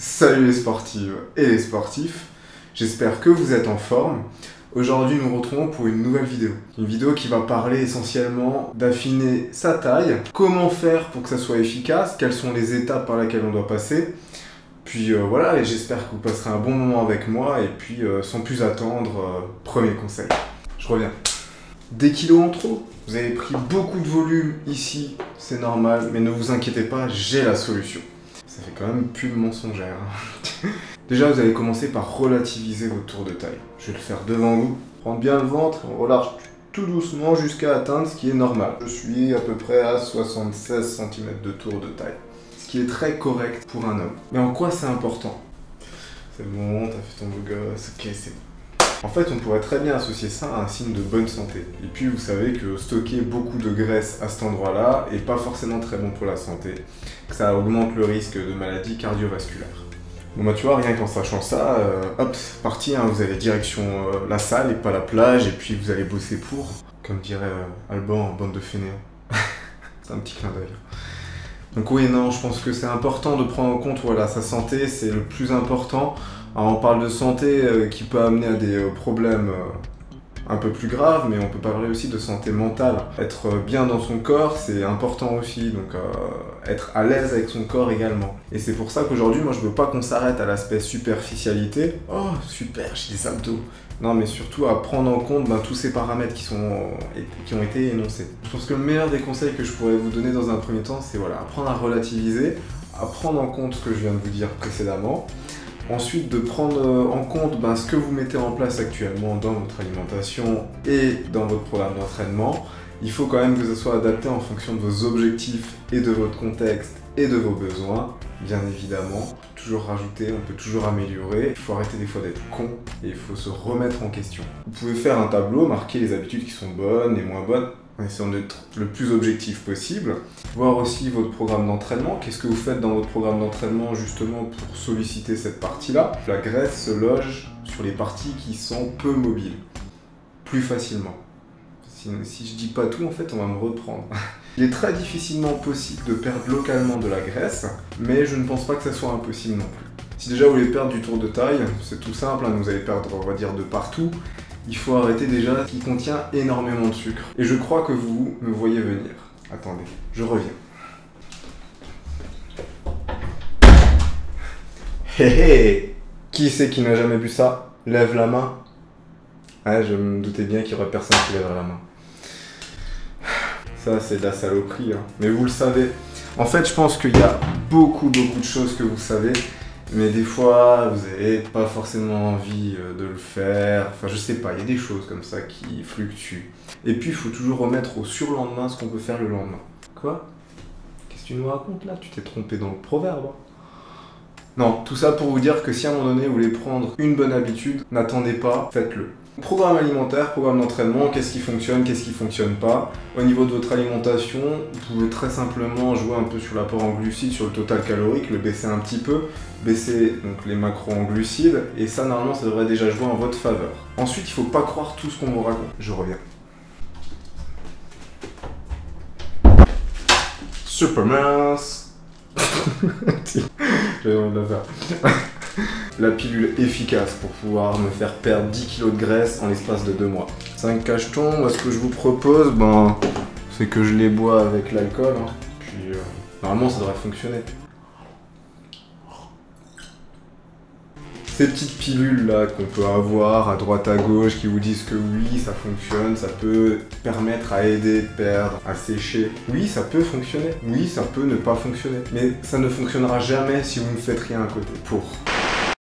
Salut les sportives et les sportifs, j'espère que vous êtes en forme. Aujourd'hui nous nous retrouvons pour une nouvelle vidéo. Une vidéo qui va parler essentiellement d'affiner sa taille, comment faire pour que ça soit efficace, quelles sont les étapes par lesquelles on doit passer. Puis voilà, et j'espère que vous passerez un bon moment avec moi et puis sans plus attendre, premier conseil. Je reviens. Des kilos en trop, vous avez pris beaucoup de volume ici, c'est normal, mais ne vous inquiétez pas, j'ai la solution. Ça fait quand même plus de mensongère. Déjà, vous allez commencer par relativiser votre tour de taille. Je vais le faire devant vous. Prendre bien le ventre, on relâche tout doucement jusqu'à atteindre ce qui est normal. Je suis à peu près à 76 cm de tour de taille. Ce qui est très correct pour un homme. Mais en quoi c'est important? C'est bon, t'as fait ton beau gosse, ok, c'est bon. En fait, on pourrait très bien associer ça à un signe de bonne santé. Et puis, vous savez que stocker beaucoup de graisse à cet endroit-là est pas forcément très bon pour la santé. Que ça augmente le risque de maladies cardiovasculaires. Bon bah tu vois, rien qu'en sachant ça, hop, c'est parti, hein, vous allez direction la salle et pas la plage, et puis vous allez bosser pour, comme dirait Alban en bande de fainéants. C'est un petit clin d'œil. Donc oui, non, je pense que c'est important de prendre en compte, voilà, sa santé, c'est le plus important. Alors on parle de santé qui peut amener à des problèmes un peu plus graves, mais on peut parler aussi de santé mentale. Être bien dans son corps, c'est important aussi, donc être à l'aise avec son corps également. Et c'est pour ça qu'aujourd'hui, moi je veux pas qu'on s'arrête à l'aspect superficialité. Oh super, j'ai des abdos. Non, mais surtout à prendre en compte tous ces paramètres qui ont été énoncés. Je pense que le meilleur des conseils que je pourrais vous donner dans un premier temps, c'est voilà, apprendre à relativiser, à prendre en compte ce que je viens de vous dire précédemment. Ensuite, de prendre en compte ce que vous mettez en place actuellement dans votre alimentation et dans votre programme d'entraînement. Il faut quand même que ça soit adapté en fonction de vos objectifs et de votre contexte et de vos besoins. Bien évidemment, toujours rajouter, on peut toujours améliorer. Il faut arrêter des fois d'être con et il faut se remettre en question. Vous pouvez faire un tableau, marquer les habitudes qui sont bonnes et moins bonnes, en essayant d'être le plus objectif possible. Voir aussi votre programme d'entraînement. Qu'est-ce que vous faites dans votre programme d'entraînement justement pour solliciter cette partie-là? La graisse se loge sur les parties qui sont peu mobiles, plus facilement. Si je dis pas tout, en fait, on va me reprendre. Il est très difficilement possible de perdre localement de la graisse, mais je ne pense pas que ça soit impossible non plus. Si déjà vous voulez perdre du tour de taille, c'est tout simple, vous allez perdre, on va dire, de partout. Il faut arrêter déjà ce qui contient énormément de sucre. Et je crois que vous me voyez venir. Attendez, je reviens. Hé hé! Qui c'est qui n'a jamais vu ça? Lève la main. Ouais, je me doutais bien qu'il y aurait personne qui lèverait la main. Ça, c'est de la saloperie, hein. Mais vous le savez. En fait, je pense qu'il y a beaucoup de choses que vous savez. Mais des fois, vous n'avez pas forcément envie de le faire. Enfin, je sais pas, il y a des choses comme ça qui fluctuent. Et puis, il faut toujours remettre au surlendemain ce qu'on peut faire le lendemain. Quoi? Qu'est-ce que tu nous racontes là? Tu t'es trompé dans le proverbe, hein? Non, tout ça pour vous dire que si à un moment donné, vous voulez prendre une bonne habitude, n'attendez pas, faites-le. Programme alimentaire, programme d'entraînement, qu'est-ce qui fonctionne pas. Au niveau de votre alimentation, vous pouvez très simplement jouer un peu sur l'apport en glucides, sur le total calorique, le baisser un petit peu, baisser donc les macros en glucides, et ça normalement ça devrait déjà jouer en votre faveur. Ensuite, il faut pas croire tout ce qu'on vous raconte. Je reviens. Super mince. J'avais envie de la faire. La pilule efficace pour pouvoir me faire perdre 10 kg de graisse en l'espace de 2 mois. 5 cachetons, ce que je vous propose, c'est que je les bois avec l'alcool. Hein. Puis normalement ça devrait fonctionner. Ces petites pilules là qu'on peut avoir à droite à gauche qui vous disent que oui ça fonctionne, ça peut permettre à aider de perdre, à sécher. Oui ça peut fonctionner, oui ça peut ne pas fonctionner. Mais ça ne fonctionnera jamais si vous ne faites rien à côté pour.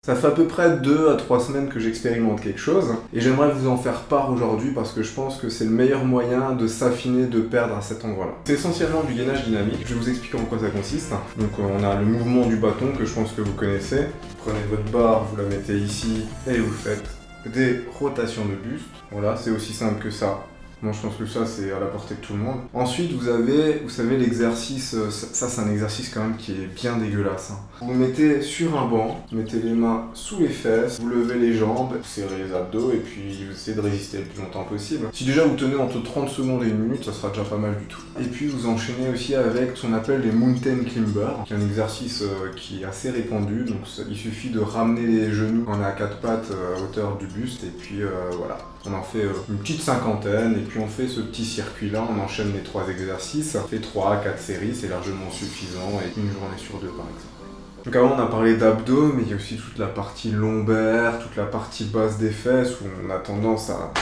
Ça fait à peu près 2 à 3 semaines que j'expérimente quelque chose et j'aimerais vous en faire part aujourd'hui parce que je pense que c'est le meilleur moyen de s'affiner, de perdre à cet endroit-là. C'est essentiellement du gainage dynamique, je vais vous expliquer en quoi ça consiste. Donc on a le mouvement du bâton que je pense que vous connaissez. Prenez votre barre, vous la mettez ici et vous faites des rotations de buste. Voilà, c'est aussi simple que ça. Bon, je pense que ça, c'est à la portée de tout le monde. Ensuite, vous avez, vous savez, l'exercice, ça c'est un exercice quand même qui est bien dégueulasse. Hein. Vous mettez sur un banc, vous mettez les mains sous les fesses, vous levez les jambes, vous serrez les abdos et puis vous essayez de résister le plus longtemps possible. Si déjà vous tenez entre 30 secondes et 1 minute, ça sera déjà pas mal du tout. Et puis vous enchaînez aussi avec ce qu'on appelle les mountain climbers, qui est un exercice qui est assez répandu. Donc il suffit de ramener les genoux quand on est à 4 pattes à hauteur du buste et puis voilà. On en fait une petite cinquantaine et puis on fait ce petit circuit là, on enchaîne les 3 exercices, on fait 3 à 4 séries, c'est largement suffisant et une journée sur 2 par exemple. Donc avant on a parlé d'abdos, mais il y a aussi toute la partie lombaire, toute la partie basse des fesses où on a tendance à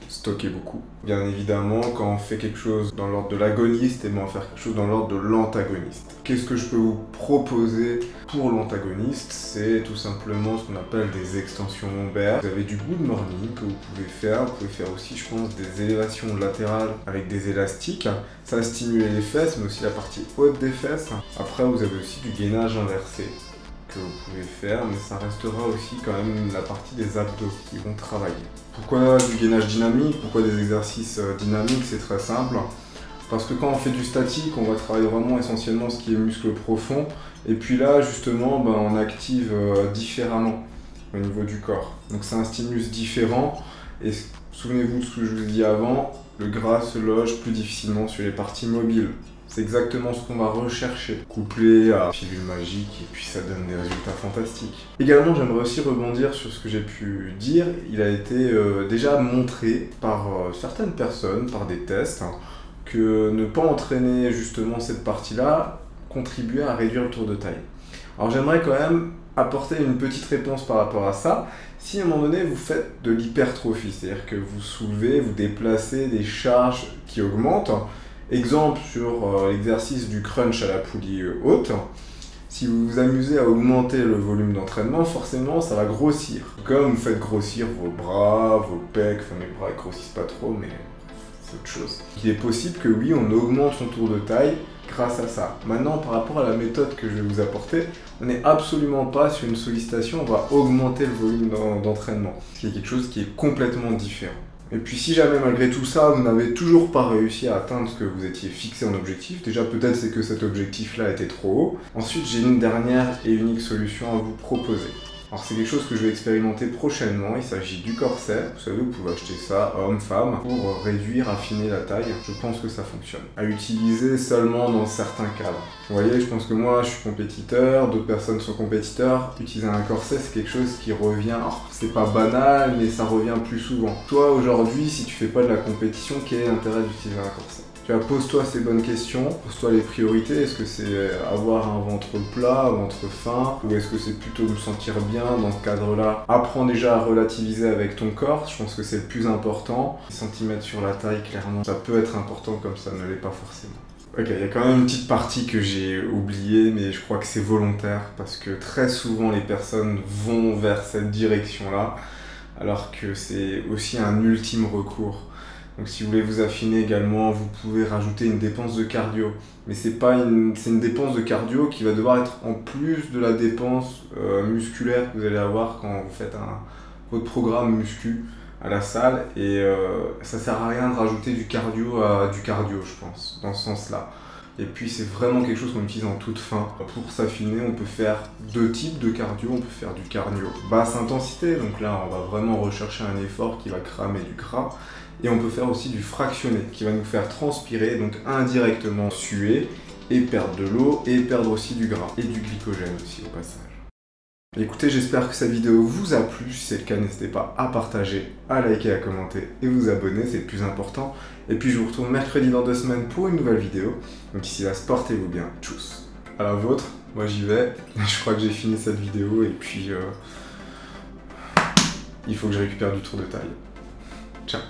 stocker beaucoup. Bien évidemment, quand on fait quelque chose dans l'ordre de l'agoniste, et bien on va faire quelque chose dans l'ordre de l'antagoniste. Qu'est-ce que je peux vous proposer pour l'antagoniste? C'est tout simplement ce qu'on appelle des extensions lombaires. Vous avez du good morning que vous pouvez faire. Vous pouvez faire aussi, je pense, des élévations latérales avec des élastiques. Ça va stimuler les fesses, mais aussi la partie haute des fesses. Après, vous avez aussi du gainage inversé que vous pouvez faire, mais ça restera aussi quand même la partie des abdos qui vont travailler. Pourquoi du gainage dynamique? Pourquoi des exercices dynamiques? C'est très simple. Parce que quand on fait du statique, on va travailler vraiment essentiellement ce qui est muscle profond. Et puis là, justement, on active différemment au niveau du corps. Donc c'est un stimulus différent. Et souvenez-vous de ce que je vous ai dit avant, le gras se loge plus difficilement sur les parties mobiles. C'est exactement ce qu'on va rechercher, couplé à pilule magique, et puis ça donne des résultats fantastiques. Également, j'aimerais aussi rebondir sur ce que j'ai pu dire. Il a été déjà montré par certaines personnes, par des tests, que ne pas entraîner justement cette partie-là contribuait à réduire le tour de taille. Alors j'aimerais quand même apporter une petite réponse par rapport à ça. Si à un moment donné vous faites de l'hypertrophie, c'est-à-dire que vous soulevez, vous déplacez des charges qui augmentent, exemple sur l'exercice du crunch à la poulie haute, si vous vous amusez à augmenter le volume d'entraînement, forcément ça va grossir. Comme vous faites grossir vos bras, vos pecs, enfin mes bras ils grossissent pas trop mais c'est autre chose. Il est possible que oui, on augmente son tour de taille grâce à ça. Maintenant, par rapport à la méthode que je vais vous apporter, on n'est absolument pas sur une sollicitation, on va augmenter le volume d'entraînement. C'est quelque chose qui est complètement différent. Et puis si jamais malgré tout ça, vous n'avez toujours pas réussi à atteindre ce que vous étiez fixé en objectif, déjà peut-être c'est que cet objectif-là était trop haut. Ensuite, j'ai une dernière et unique solution à vous proposer. Alors c'est quelque chose que je vais expérimenter prochainement, il s'agit du corset. Vous savez, vous pouvez acheter ça, homme, femme, pour réduire, affiner la taille. Je pense que ça fonctionne. À utiliser seulement dans certains cadres. Vous voyez, je pense que moi je suis compétiteur, d'autres personnes sont compétiteurs. Utiliser un corset, c'est quelque chose qui revient, alors c'est pas banal, mais ça revient plus souvent. Toi aujourd'hui, si tu fais pas de la compétition, quel est l'intérêt d'utiliser un corset? Tu vois, pose-toi ces bonnes questions, pose-toi les priorités. Est-ce que c'est avoir un ventre plat, un ventre fin, ou est-ce que c'est plutôt me sentir bien dans ce cadre-là? Apprends déjà à relativiser avec ton corps, je pense que c'est le plus important. Les centimètres sur la taille, clairement, ça peut être important comme ça ne l'est pas forcément. Ok, il y a quand même une petite partie que j'ai oubliée, mais je crois que c'est volontaire, parce que très souvent les personnes vont vers cette direction-là, alors que c'est aussi un ultime recours. Donc si vous voulez vous affiner également, vous pouvez rajouter une dépense de cardio. Mais c'est une dépense de cardio qui va devoir être en plus de la dépense musculaire que vous allez avoir quand vous faites votre programme muscu à la salle. Et ça sert à rien de rajouter du cardio à du cardio, je pense, dans ce sens-là. Et puis c'est vraiment quelque chose qu'on utilise en toute fin. Pour s'affiner, on peut faire 2 types de cardio. On peut faire du cardio basse intensité, donc là on va vraiment rechercher un effort qui va cramer du gras. Et on peut faire aussi du fractionné, qui va nous faire transpirer, donc indirectement suer, et perdre de l'eau, et perdre aussi du gras, et du glycogène aussi au passage. Écoutez, j'espère que cette vidéo vous a plu. Si c'est le cas, n'hésitez pas à partager, à liker, à commenter et vous abonner, c'est le plus important. Et puis je vous retrouve mercredi dans 2 semaines pour une nouvelle vidéo. Donc d'ici là, portez-vous bien, tchuss. À la vôtre, moi j'y vais. Je crois que j'ai fini cette vidéo et puis il faut que je récupère du tour de taille. Ciao.